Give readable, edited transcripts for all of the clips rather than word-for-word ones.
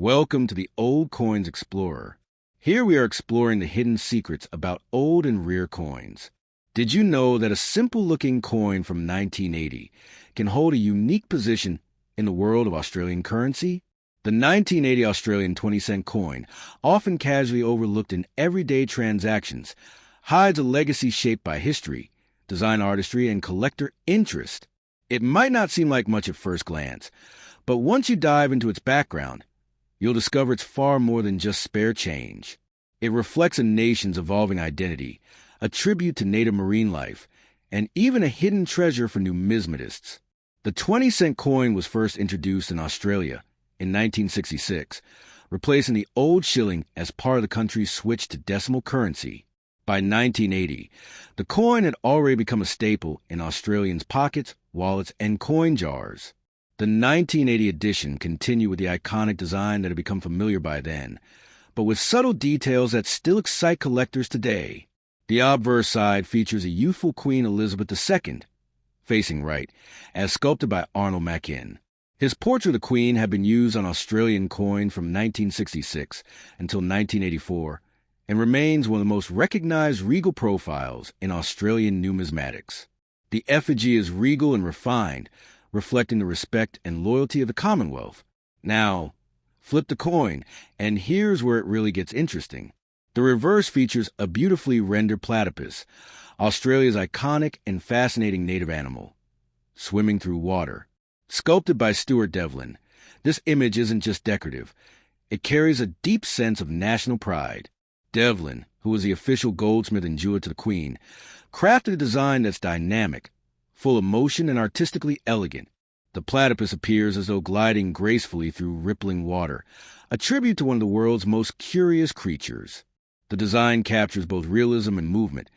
Welcome to the Old Coins Explorer. Here we are exploring the hidden secrets about old and rare coins. Did you know that a simple-looking coin from 1980 can hold a unique position in the world of Australian currency? The 1980 Australian 20-cent coin, often casually overlooked in everyday transactions, hides a legacy shaped by history, design artistry, and collector interest. It might not seem like much at first glance, but once you dive into its background, you'll discover it's far more than just spare change. It reflects a nation's evolving identity, a tribute to native marine life, and even a hidden treasure for numismatists. The 20-cent coin was first introduced in Australia in 1966, replacing the old shilling as part of the country's switch to decimal currency. By 1980, the coin had already become a staple in Australians' pockets, wallets, and coin jars. The 1980 edition continued with the iconic design that had become familiar by then, but with subtle details that still excite collectors today. The obverse side features a youthful Queen Elizabeth II, facing right, as sculpted by Arnold Mackin. His portrait of the Queen had been used on Australian coin from 1966 until 1984 and remains one of the most recognized regal profiles in Australian numismatics. The effigy is regal and refined, reflecting the respect and loyalty of the Commonwealth. Now, flip the coin, and here's where it really gets interesting. The reverse features a beautifully rendered platypus, Australia's iconic and fascinating native animal, swimming through water. Sculpted by Stuart Devlin, this image isn't just decorative. It carries a deep sense of national pride. Devlin, who was the official goldsmith and jeweler to the Queen, crafted a design that's dynamic, full of motion and artistically elegant. The platypus appears as though gliding gracefully through rippling water, a tribute to one of the world's most curious creatures. The design captures both realism and movement,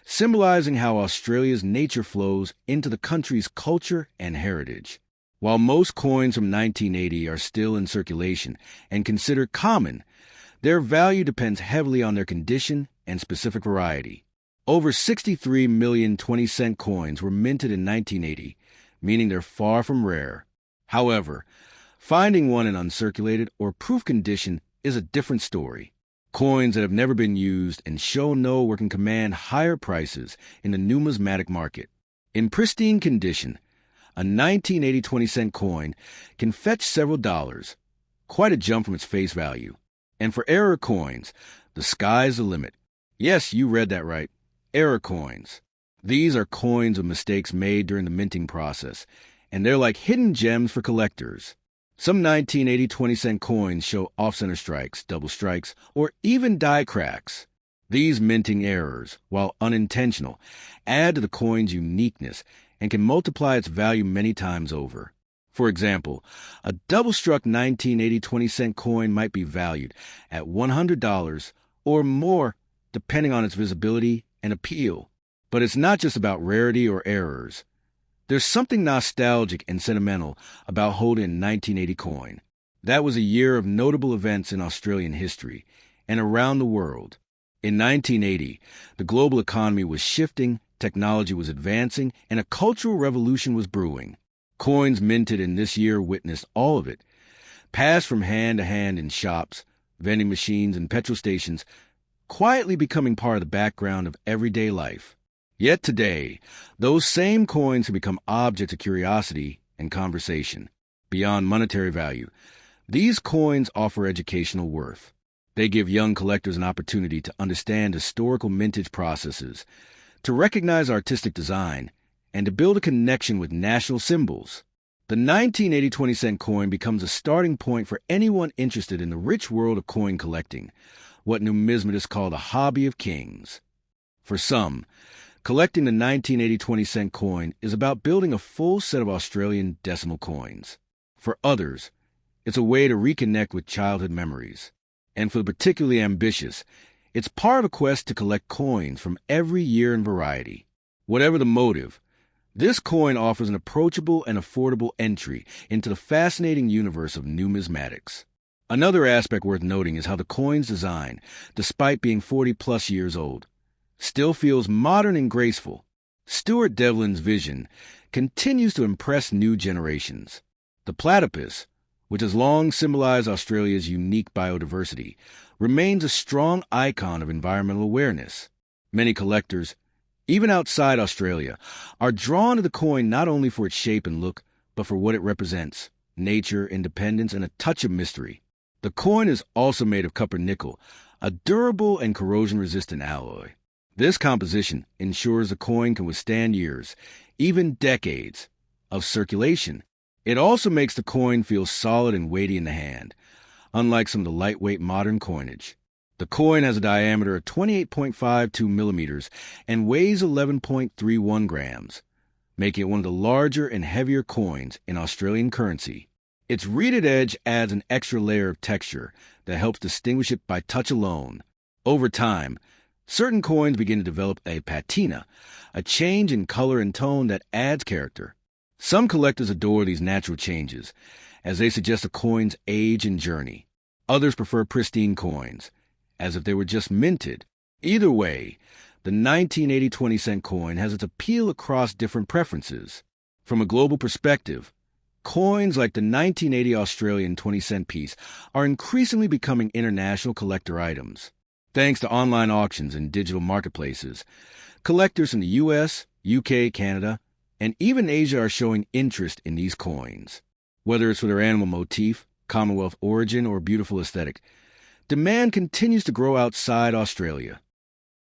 symbolizing how Australia's nature flows into the country's culture and heritage. While most coins from 1980 are still in circulation and considered common, their value depends heavily on their condition and specific variety. Over 63 million 20-cent coins were minted in 1980, meaning they're far from rare. However, finding one in uncirculated or proof condition is a different story. Coins that have never been used and show no or can command higher prices in the numismatic market. In pristine condition, a 1980 20-cent coin can fetch several dollars, quite a jump from its face value. And for error coins, the sky's the limit. Yes, you read that right. Error coins. These are coins of mistakes made during the minting process, and they're like hidden gems for collectors. Some 1980 20-cent coins show off-center strikes, double strikes, or even die cracks. These minting errors, while unintentional, add to the coin's uniqueness and can multiply its value many times over. For example, a double-struck 1980 20-cent coin might be valued at $100 or more, depending on its visibility and appeal. But it's not just about rarity or errors. There's something nostalgic and sentimental about holding a 1980 coin. That was a year of notable events in Australian history and around the world. In 1980, the global economy was shifting, technology was advancing, and a cultural revolution was brewing. Coins minted in this year witnessed all of it, passed from hand to hand in shops, vending machines, and petrol stations, quietly becoming part of the background of everyday life. Yet today, those same coins have become objects of curiosity and conversation. Beyond monetary value, these coins offer educational worth. They give young collectors an opportunity to understand historical mintage processes, to recognize artistic design, and to build a connection with national symbols. The 1980 20-cent coin becomes a starting point for anyone interested in the rich world of coin collecting, what numismatists call the hobby of kings. For some, collecting the 1980 20-cent coin is about building a full set of Australian decimal coins. For others, it's a way to reconnect with childhood memories. And for the particularly ambitious, it's part of a quest to collect coins from every year and variety. Whatever the motive, this coin offers an approachable and affordable entry into the fascinating universe of numismatics. Another aspect worth noting is how the coin's design, despite being 40-plus years old, still feels modern and graceful. Stuart Devlin's vision continues to impress new generations. The platypus, which has long symbolized Australia's unique biodiversity, remains a strong icon of environmental awareness. Many collectors, even outside Australia, are drawn to the coin not only for its shape and look, but for what it represents: nature, independence, and a touch of mystery. The coin is also made of copper nickel, a durable and corrosion-resistant alloy. This composition ensures the coin can withstand years, even decades, of circulation. It also makes the coin feel solid and weighty in the hand, unlike some of the lightweight modern coinage. The coin has a diameter of 28.52 millimeters and weighs 11.31 grams, making it one of the larger and heavier coins in Australian currency. Its reeded edge adds an extra layer of texture that helps distinguish it by touch alone. Over time, certain coins begin to develop a patina, a change in color and tone that adds character. Some collectors adore these natural changes, as they suggest a coin's age and journey. Others prefer pristine coins, as if they were just minted. Either way, the 1980 20-cent coin has its appeal across different preferences. From a global perspective, coins like the 1980 Australian 20-cent piece are increasingly becoming international collector items. Thanks to online auctions and digital marketplaces, collectors in the US, UK, Canada, and even Asia are showing interest in these coins. Whether it's for their animal motif, Commonwealth origin, or beautiful aesthetic, demand continues to grow outside Australia.